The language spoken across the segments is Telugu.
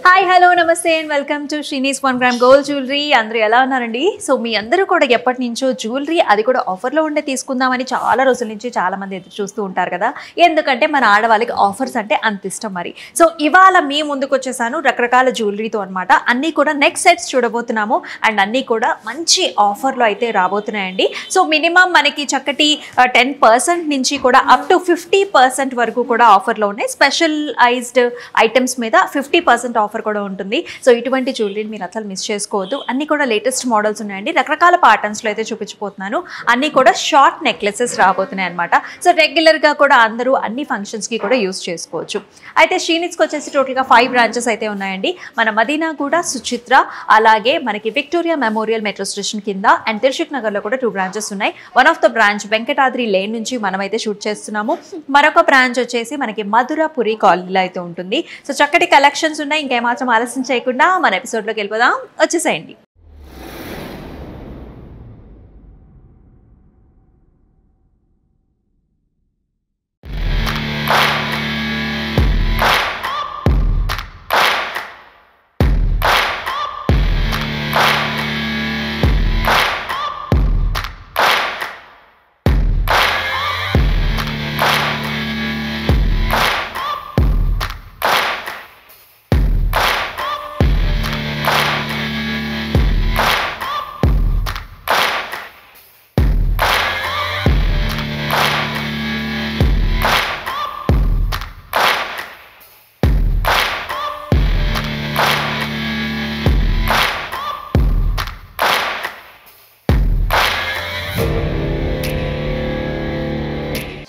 హాయ్ హలో నమస్తే and welcome to Srini's 1 gram gold jewellery. అందరూ ఎలా ఉన్నారండి? సో మీ అందరూ కూడా ఎప్పటి నుంచో జ్యువెలరీ అది కూడా ఆఫర్లో ఉండే తీసుకుందామని చాలా రోజుల నుంచి చాలా మంది ఎదురు చూస్తూ ఉంటారు కదా. ఎందుకంటే మన ఆడవాళ్ళకి ఆఫర్స్ అంటే అంత ఇష్టం మరి. సో ఇవాళ మీ ముందుకు వచ్చేసాను రకరకాల జ్యువెలరీతో అనమాట. అన్నీ కూడా నెక్ సెట్స్ చూడబోతున్నాము అండ్ అన్నీ కూడా మంచి ఆఫర్లో అయితే రాబోతున్నాయండి. సో మినిమం మనకి చక్కటి 10% నుంచి కూడా అప్ టు 50% వరకు కూడా ఆఫర్లో ఉన్నాయి. స్పెషలైజ్డ్ ఐటమ్స్ మీద 50% ఆఫర్ కూడా ఉంటుంది. సో ఇటువంటి జ్యువెలరీని మీరు అసలు మిస్ చేసుకోవద్దు. అన్ని కూడా లేటెస్ట్ మోడల్స్ ఉన్నాయండి. రకరకాల ప్యాటర్న్స్లో అయితే చూపించబోతున్నాను. అన్నీ కూడా షార్ట్ నెక్లెసెస్ రాబోతున్నాయి అనమాట. సో రెగ్యులర్గా కూడా అందరూ అన్ని ఫంక్షన్స్కి కూడా యూస్ చేసుకోవచ్చు. అయితే శ్రీనిత్స్కి వచ్చేసి టోటల్గా 5 బ్రాంచెస్ అయితే ఉన్నాయండి. మన మదీనా కూడా, సుచిత్ర, అలాగే మనకి విక్టోరియా మెమోరియల్ మెట్రో స్టేషన్ కింద అండ్ దిల్షుక్ నగర్లో కూడా 2 బ్రాంచెస్ ఉన్నాయి. One of the branch Venkatadri lane నుంచి మనమైతే షూట్ చేస్తున్నాము. మరొక బ్రాంచ్ వచ్చేసి మనకి మధురపురి కాలనీలో అయితే ఉంటుంది. సో చక్కటి కలెక్షన్స్ ఉన్నాయి. ఇంకేమాత్రం ఆలస్యం చేయకుండా మన ఎపిసోడ్లోకి వెళ్ళిపోదాం. వచ్చేసేయండి.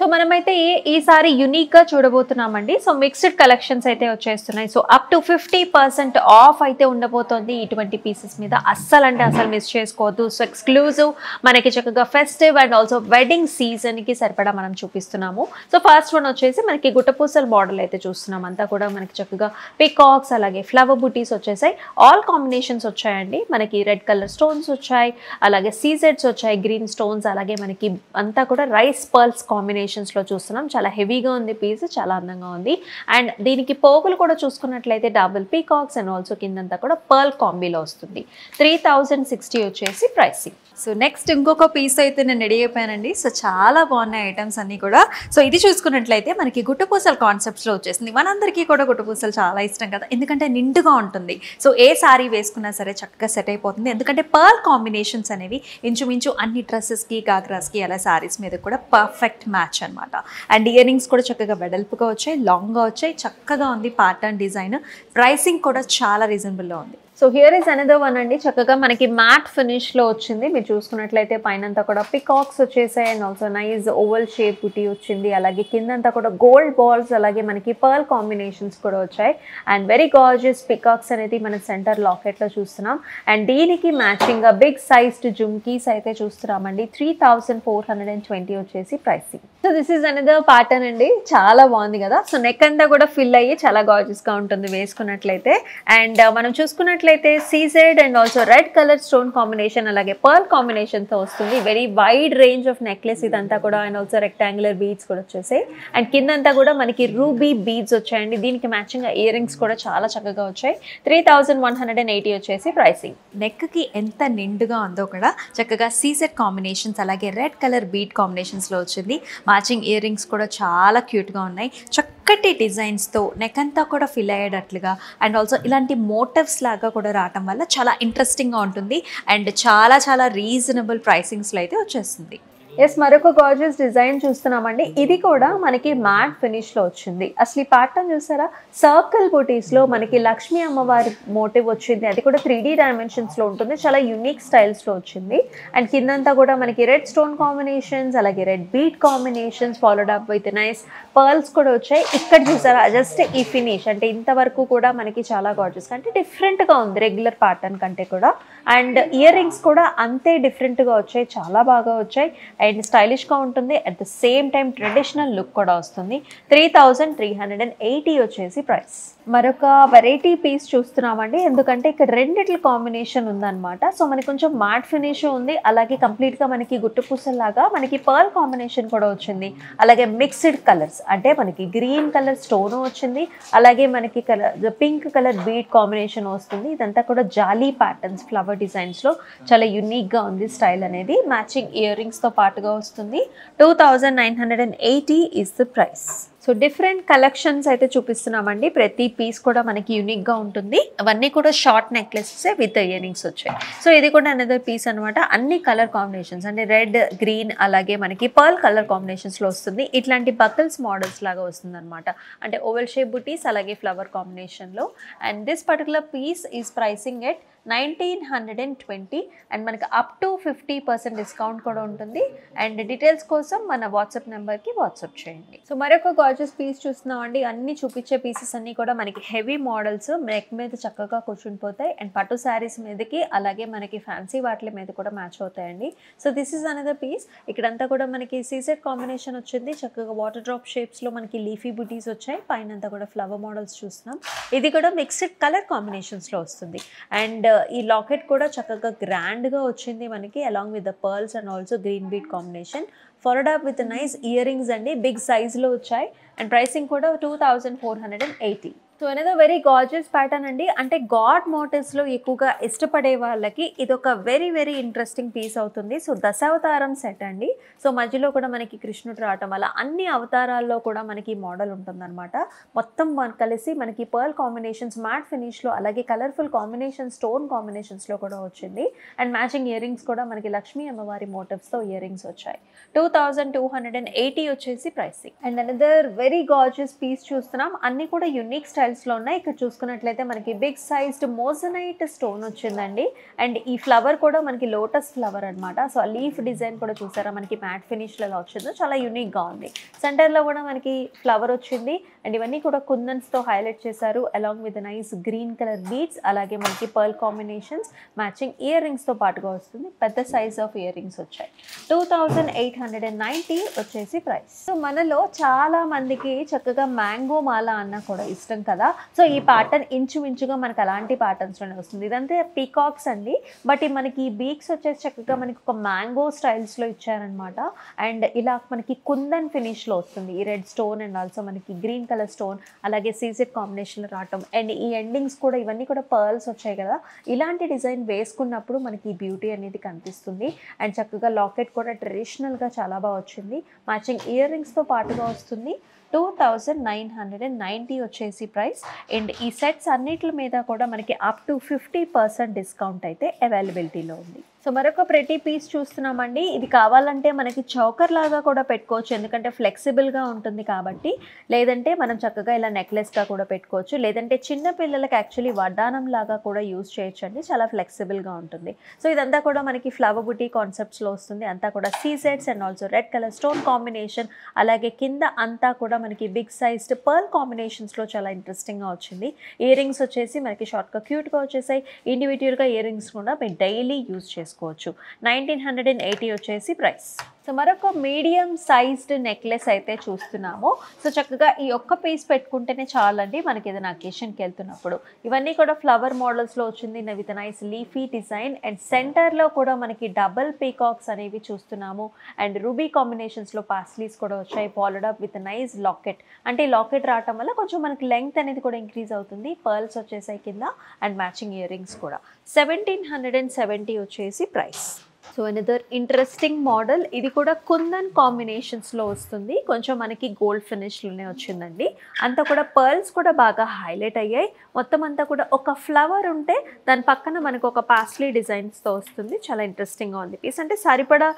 సో మనమైతే ఈసారి యూనిక్గా చూడబోతున్నామండి. సో మిక్స్డ్ కలెక్షన్స్ అయితే వచ్చేస్తున్నాయి. సో అప్ టు 50% ఆఫ్ అయితే ఉండబోతోంది ఇటువంటి పీసెస్ మీద. అస్సలు అంటే అసలు మిస్ చేసుకోవద్దు. సో ఎక్స్క్లూజివ్ మనకి చక్కగా ఫెస్టివ్ అండ్ ఆల్సో వెడ్డింగ్ సీజన్కి సరిపడా మనం చూపిస్తున్నాము. సో ఫస్ట్ వన్ వచ్చేసి మనకి గుట్టపూసల మోడల్ అయితే చూస్తున్నాం. అంతా కూడా మనకి చక్కగా పికాక్స్ అలాగే ఫ్లవర్ బుటీస్ వచ్చేసాయి. ఆల్ కాంబినేషన్స్ వచ్చాయండి. మనకి రెడ్ కలర్ స్టోన్స్ వచ్చాయి, అలాగే సీజెడ్స్ వచ్చాయి, గ్రీన్ స్టోన్స్, అలాగే మనకి అంతా కూడా రైస్ పర్ల్స్ కాంబినేషన్ లో చూస్తున్నాం. చాలా హెవీగా ఉంది పీస్, చాలా అందంగా ఉంది. అండ్ దీనికి పోగులు కూడా చూసుకున్నట్లయితే డబుల్ పీకాక్స్ అండ్ ఆల్సో కిందంతా కూడా పర్ల్ కాంబీలో వస్తుంది. 3060 వచ్చేసి ప్రైసింగ్. సో నెక్స్ట్ ఇంకొక పీస్ అయితే నేను రెడీ అయిపోయానండి. సో చాలా బాగున్నాయి ఐటమ్స్ అన్నీ కూడా. సో ఇది చూసుకున్నట్లయితే మనకి గుట్టపూసల కాన్సెప్ట్స్లో వచ్చేసింది. మనందరికీ కూడా గుట్టపూసలు చాలా ఇష్టం కదా, ఎందుకంటే నిండుగా ఉంటుంది. సో ఏ సారీ వేసుకున్నా సరే చక్కగా సెట్ అయిపోతుంది. ఎందుకంటే పర్ల్ కాంబినేషన్స్ అనేవి ఇంచుమించు అన్ని డ్రెస్సెస్కి, గాగ్రాస్కి, అలా సారీస్ మీద కూడా పర్ఫెక్ట్ మ్యాచ్ అనమాట. అండ్ ఇయర్ రింగ్స్ కూడా చక్కగా వెడల్పుగా వచ్చాయి, లాంగ్గా వచ్చాయి, చక్కగా ఉంది ప్యాటర్న్ డిజైన్. ప్రైసింగ్ కూడా చాలా రీజనబుల్లో ఉంది. So here is another one అండి. చక్కగా మనకి మ్యాట్ ఫినిష్లో వచ్చింది. మీరు చూసుకున్నట్లయితే పైనంతా కూడా పికాక్స్ వచ్చేసాయి and also nice oval shape బుటీ వచ్చింది. అలాగే కిందంతా కూడా గోల్డ్ బాల్స్, అలాగే మనకి పర్ల్ కాంబినేషన్స్ కూడా వచ్చాయి. అండ్ వెరీ గార్జియస్ పికాక్స్ అనేది మన సెంటర్ లాకెట్లో చూస్తున్నాం. అండ్ దీనికి మ్యాచింగ్గా బిగ్ సైజ్డ్ జుమ్కీస్ అయితే చూస్తున్నామండి. 3420 వచ్చేసి pricing. So this is another pattern అండి. చాలా బాగుంది కదా. సో నెక్ అంతా కూడా ఫిల్ అయ్యి చాలా గార్జియస్గా ఉంటుంది వేసుకున్నట్లయితే. అండ్ మనం చూసుకున్నట్లయితే CZ and also red colour stone combination, అలాగే పర్ల్ కాంబినేషన్తో వస్తుంది. Very wide range of necklace ఇదంతా కూడా. అండ్ ఆల్సో రెక్టాంగులర్ బీడ్స్ కూడా వచ్చేసాయి. అండ్ కిందంతా కూడా మనకి రూబీ బీడ్స్ వచ్చాయండి. దీనికి మ్యాచింగ్గా ఇయర్ రింగ్స్ కూడా చాలా చక్కగా వచ్చాయి. 3180 వచ్చేసి ప్రైసింగ్. నెక్కి ఎంత నిండుగా ఉందో కూడా చక్కగా సీజెడ్ కాంబినేషన్స్, అలాగే రెడ్ కలర్ బీడ్ కాంబినేషన్స్లో వచ్చింది. మ్యాచింగ్ ఇయర్ రింగ్స్ కూడా చాలా క్యూట్గా ఉన్నాయి. చక్కటి డిజైన్స్తో నెక్ అంతా కూడా ఫిల్ అయ్యేటట్లుగా అండ్ ఆల్సో ఇలాంటి మోటివ్స్ లాగా కూడా రావటం వల్ల చాలా ఇంట్రెస్టింగ్గా ఉంటుంది. అండ్ చాలా రీజనబుల్ ప్రైసింగ్స్లో అయితే వచ్చేస్తుంది. ఎస్, మరొక గార్జియస్ డిజైన్ చూస్తున్నామండి. ఇది కూడా మనకి మ్యాట్ ఫినిష్లో వచ్చింది. అసలు ఈ ప్యాటర్న్ చూసారా, సర్కిల్ బుటీస్లో మనకి లక్ష్మీ అమ్మవారి మోటివ్ వచ్చింది. అది కూడా 3D డైమెన్షన్స్లో ఉంటుంది. చాలా యూనిక్ స్టైల్స్లో వచ్చింది. అండ్ కిందంతా కూడా మనకి రెడ్ స్టోన్ కాంబినేషన్స్, అలాగే red beat combinations followed up with nice pearls కూడా వచ్చాయి. ఇక్కడ చూసారా జస్ట్ ఈ ఫినిష్ అంటే ఇంతవరకు కూడా మనకి చాలా గార్జియస్ అంటే డిఫరెంట్గా ఉంది రెగ్యులర్ ప్యాటర్న్ కంటే కూడా. అండ్ ఇయర్ రింగ్స్ కూడా అంతే డిఫరెంట్గా వచ్చాయి, చాలా బాగా వచ్చాయి. అండ్ స్టైలిష్గా ఉంటుంది, at the same time traditional look కూడా వస్తుంది. 3380 వచ్చేసి ప్రైస్. మరొక వెరైటీ పీస్ చూస్తున్నామండి, ఎందుకంటే ఇక్కడ రెండిట్ల కాంబినేషన్ ఉందన్నమాట. సో మనకి కొంచెం మ్యాట్ ఫినిష్ ఉంది, అలాగే కంప్లీట్గా మనకి గుట్టు పూసల్లాగా మనకి పర్ల్ కాంబినేషన్ కూడా వచ్చింది. అలాగే మిక్స్డ్ కలర్స్, అంటే మనకి గ్రీన్ కలర్ స్టోన్ వచ్చింది, అలాగే మనకి పింక్ కలర్ బీడ్ కాంబినేషన్ వస్తుంది. ఇదంతా కూడా జాలీ ప్యాటర్న్స్ ఫ్లవర్ డిజైన్స్లో చాలా యూనిక్గా ఉంది స్టైల్ అనేది. మ్యాచింగ్ ఇయర్ రింగ్స్తో పాటుగా వస్తుంది. 2980 is the price. So different collections అయితే చూపిస్తున్నామండి. ప్రతి పీస్ కూడా మనకి యూనిక్గా ఉంటుంది. అవన్నీ కూడా short necklaces with ear rings వచ్చాయి. సో ఇది కూడా అనదర్ పీస్ అనమాట. అన్ని కలర్ కాంబినేషన్స్ అంటే రెడ్, గ్రీన్, అలాగే మనకి పర్ల్ కలర్ కాంబినేషన్స్లో వస్తుంది. ఇట్లాంటి బకల్స్ మోడల్స్ లాగా వస్తుంది అనమాట. అంటే ఓవెల్ షేప్ బుటీస్ అలాగే ఫ్లవర్ కాంబినేషన్లో. And this particular piece is pricing at 1920 and మనకి అప్ టు 50% డిస్కౌంట్ కూడా ఉంటుంది. అండ్ డీటెయిల్స్ కోసం మన వాట్సాప్ నెంబర్కి వాట్సాప్ చేయండి. సో మరొక గార్జియస్ పీస్ చూస్తున్నామండి. అన్ని చూపించే పీసెస్ అన్నీ కూడా మనకి హెవీ మోడల్స్, నెక్ మీద చక్కగా కూర్చునిపోతాయి. అండ్ పట్టు శారీస్ మీదకి అలాగే మనకి ఫ్యాన్సీ వాటి మీద కూడా మ్యాచ్ అవుతాయండి. So this is another piece. ఇక్కడంతా కూడా మనకి సీసెట్ కాంబినేషన్ వచ్చింది. చక్కగా వాటర్ డ్రాప్ షేప్స్లో మనకి లీఫీ బుటీస్ వచ్చాయి. పైన అంతా కూడా ఫ్లవర్ మోడల్స్ చూస్తున్నాం. ఇది కూడా మిక్స్డ్ కలర్ కాంబినేషన్స్లో వస్తుంది. అండ్ ఈ లాకెట్ కూడా చక్కగా గ్రాండ్గా వచ్చింది మనకి, along with the pearls and also green beat combination. Followed up with nice ear rings అండి, బిగ్ సైజ్లో వచ్చాయి. అండ్ ప్రైసింగ్ కూడా 2480. సో అనేది వెరీ గార్జియస్ ప్యాటర్న్ అండి. అంటే గాడ్ మోటివ్స్లో ఎక్కువగా ఇష్టపడే వాళ్ళకి ఇదొక వెరీ వెరీ ఇంట్రెస్టింగ్ పీస్ అవుతుంది. సో దశావతారం సెట్ అండి. సో మధ్యలో కూడా మనకి కృష్ణుడు రావటం, అలా అన్ని అవతారాల్లో కూడా మనకి మోడల్ ఉంటుందన్నమాట. మొత్తం కలిసి మనకి పర్ల్ కాంబినేషన్స్ మ్యాట్ ఫినిష్లో, అలాగే కలర్ఫుల్ కాంబినేషన్ స్టోన్ కాంబినేషన్స్లో కూడా వచ్చింది. అండ్ మ్యాచింగ్ ఇయర్ రింగ్స్ కూడా మనకి లక్ష్మీ అమ్మవారి మోటివ్స్తో ఇయర్ రింగ్స్ వచ్చాయి. 2280 వచ్చేసి ప్రైసింగ్. And another very gorgeous piece చూస్తున్నాం. అన్ని కూడా యూనిక్ స్టైల్స్లో ఉన్నాయి. ఇక్కడ చూసుకున్నట్లయితే మనకి బిగ్ సైజ్డ్ మోజనైట్ స్టోన్ వచ్చిందండి. అండ్ ఈ ఫ్లవర్ కూడా మనకి లోటస్ ఫ్లవర్ అనమాట. సో ఆ లీఫ్ డిజైన్ కూడా చూసారా మనకి మ్యాట్ ఫినిష్లో ఎలా వచ్చిందో చాలా యూనిక్గా ఉంది. సెంటర్లో కూడా మనకి ఫ్లవర్ వచ్చింది. అండ్ ఇవన్నీ కూడా కుందన్స్తో హైలైట్ చేశారు, along with nice green colour beads, అలాగే మనకి పర్ల్ కాంబినేషన్స్, మ్యాచింగ్ ఇయర్ రింగ్స్తో పాటుగా వస్తుంది. పెద్ద సైజ్ ఆఫ్ ఇయర్ రింగ్స్ వచ్చాయి. 2890 వచ్చేసి ప్రైస్. సో మనలో చాలా మందికి చక్కగా మ్యాంగో మాల అన్న కూడా ఇష్టం కదా. సో ఈ ప్యాటర్న్ ఇంచుమించుగా మనకు అలాంటి ప్యాటర్న్స్లోనే వస్తుంది. ఇదంతా పీకాక్స్ అండి, బట్ మనకి ఈ బీక్స్ వచ్చేసి చక్కగా మనకి ఒక మ్యాంగో స్టైల్స్లో ఇచ్చారనమాట. అండ్ ఇలా మనకి కుందన్ ఫినిష్లో వస్తుంది. ఈ రెడ్ స్టోన్ అండ్ ఆల్సో మనకి గ్రీన్ కలర్ స్టోన్, అలాగే సీజెడ్ కాంబినేషన్లో రావటం. అండ్ ఈ ఎండింగ్స్ కూడా ఇవన్నీ కూడా పర్ల్స్ వచ్చాయి కదా. ఇలాంటి డిజైన్ వేసుకున్నప్పుడు మనకి ఈ బ్యూటీ అనేది కనిపిస్తుంది. అండ్ చక్కగా లాకెట్ కూడా ట్రెడిషనల్గా చాలా బాగా వచ్చింది. మ్యాచింగ్ ఇయర్ రింగ్స్తో పాటుగా వస్తుంది. 2990 వచ్చేసి ప్రైస్. అండ్ ఈ సెట్స్ అన్నిటి మీద కూడా మనకి అప్ టు 50% డిస్కౌంట్ అయితే అవైలబిలిటీలో ఉంది. సో మరొక ప్రెటీ పీస్ చూస్తున్నామండి. ఇది కావాలంటే మనకి చౌకర్ లాగా కూడా పెట్టుకోవచ్చు, ఎందుకంటే ఫ్లెక్సిబుల్గా ఉంటుంది కాబట్టి. లేదంటే మనం చక్కగా ఇలా నెక్లెస్గా కూడా పెట్టుకోవచ్చు, లేదంటే చిన్న పిల్లలకి యాక్చువల్లీ వడ్డానం లాగా కూడా యూజ్ చేయొచ్చు అండి. చాలా ఫ్లెక్సిబుల్గా ఉంటుంది. సో ఇదంతా కూడా మనకి ఫ్లవర్ బుటీ కాన్సెప్ట్స్లో వస్తుంది. అంతా కూడా సీజెడ్స్ and also red colour stone combination, అలాగే కింద అంతా కూడా మనకి బిగ్ సైజ్డ్ పర్ల్ కాంబినేషన్స్లో చాలా ఇంట్రెస్టింగ్గా వచ్చింది. ఇయర్ రింగ్స్ వచ్చేసి మనకి షార్ట్గా క్యూట్గా వచ్చేసాయి. ఇండివిజువల్గా ఇయర్ రింగ్స్ కూడా మీరు డైలీ యూజ్ చేసుకోవచ్చు. 1980 వచ్చేసి ప్రైస్. సో మరొక మీడియం సైజ్డ్ నెక్లెస్ అయితే చూస్తున్నాము. సో చక్కగా ఈ ఒక్క పీస్ పెట్టుకుంటేనే చాలండి మనకి ఏదైనా అకేషన్కి వెళ్తున్నప్పుడు. ఇవన్నీ కూడా ఫ్లవర్ మోడల్స్లో వచ్చింది, with nice leafy design. And సెంటర్లో కూడా మనకి డబల్ పీకాక్స్ అనేవి చూస్తున్నాము. అండ్ రూబీ కాంబినేషన్స్లో పాస్లీస్ కూడా వచ్చాయి, followed up with nice locket. అంటే ఈ లాకెట్ రావటం వల్ల కొంచెం మనకి లెంగ్త్ అనేది కూడా ఇంక్రీజ్ అవుతుంది. పర్ల్స్ వచ్చేసాయి కింద, అండ్ మ్యాచింగ్ ఇయర్ రింగ్స్ కూడా. 1770 వచ్చేసి price. So another interesting model. ఇది కూడా కుందన్ కాంబినేషన్స్లో వస్తుంది. కొంచెం మనకి గోల్డ్ ఫినిష్లోనే వచ్చిందండి. అంతా కూడా పర్ల్స్ కూడా బాగా హైలైట్ అయ్యాయి. మొత్తం అంతా కూడా ఒక ఫ్లవర్ ఉంటే దాని పక్కన మనకు ఒక పాస్లీ డిజైన్స్తో వస్తుంది. చాలా ఇంట్రెస్టింగ్గా ఉంది పీస్. అంటే సరిపడా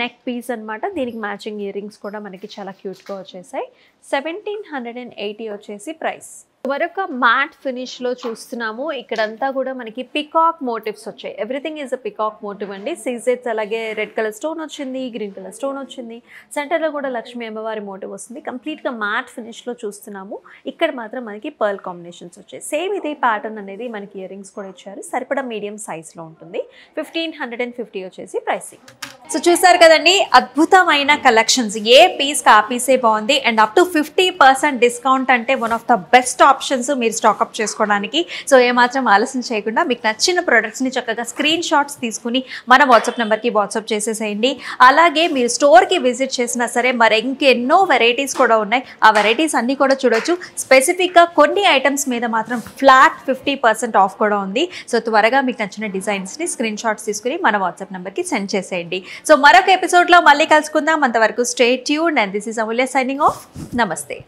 నెక్ పీస్ అనమాట. దీనికి మ్యాచింగ్ ఇయర్ రింగ్స్ కూడా మనకి చాలా క్యూట్గా వచ్చేసాయి. 1780 వచ్చేసి ప్రైస్. మరొక మ్యాట్ ఫినిష్లో చూస్తున్నాము. ఇక్కడంతా కూడా మనకి పికాక్ మోటివ్స్ వచ్చాయి. Everything is a peacock motif అండి. సీజెట్స్, అలాగే రెడ్ కలర్ స్టోన్ వచ్చింది, గ్రీన్ కలర్ స్టోన్ వచ్చింది. సెంటర్లో కూడా లక్ష్మీ అమ్మవారి మోటివ్ వస్తుంది. కంప్లీట్గా మ్యాట్ ఫినిష్లో చూస్తున్నాము. ఇక్కడ మాత్రం మనకి పర్ల్ కాంబినేషన్స్ వచ్చాయి. సేమ్ ఇదే ప్యాటర్న్ అనేది మనకి ఇయర్ రింగ్స్ కూడా ఇచ్చారు. సరిపడా మీడియం సైజ్లో ఉంటుంది. 1550 వచ్చేసి ప్రైసింగ్. సో చూసారు కదండి, అద్భుతమైన కలెక్షన్స్, ఏ పీస్ ఆ పీసే బాగుంది. అండ్ అప్ టు 50% డిస్కౌంట్ అంటే one of the best options మీరు స్టాక్అప్ చేసుకోవడానికి. సో ఏమాత్రం ఆలస్యం చేయకుండా మీకు నచ్చిన ప్రొడక్ట్స్ని చక్కగా స్క్రీన్ షాట్స్ తీసుకుని మన వాట్సాప్ నెంబర్కి వాట్సాప్ చేసేసేయండి. అలాగే మీరు స్టోర్కి విజిట్ చేసినా సరే మరి ఇంకెన్నో వెరైటీస్ కూడా ఉన్నాయి. ఆ వెరైటీస్ అన్నీ కూడా చూడొచ్చు. స్పెసిఫిక్గా కొన్ని ఐటమ్స్ మీద మాత్రం ఫ్లాట్ 50% ఆఫ్ కూడా ఉంది. సో త్వరగా మీకు నచ్చిన డిజైన్స్ని స్క్రీన్ షాట్స్ తీసుకుని మన వాట్సాప్ నెంబర్కి సెండ్ చేసేయండి. సో మరొక ఎపిసోడ్లో మళ్ళీ కలుసుకుందాం. అంతవరకు stay tuned and this is Amulya signing off. నమస్తే.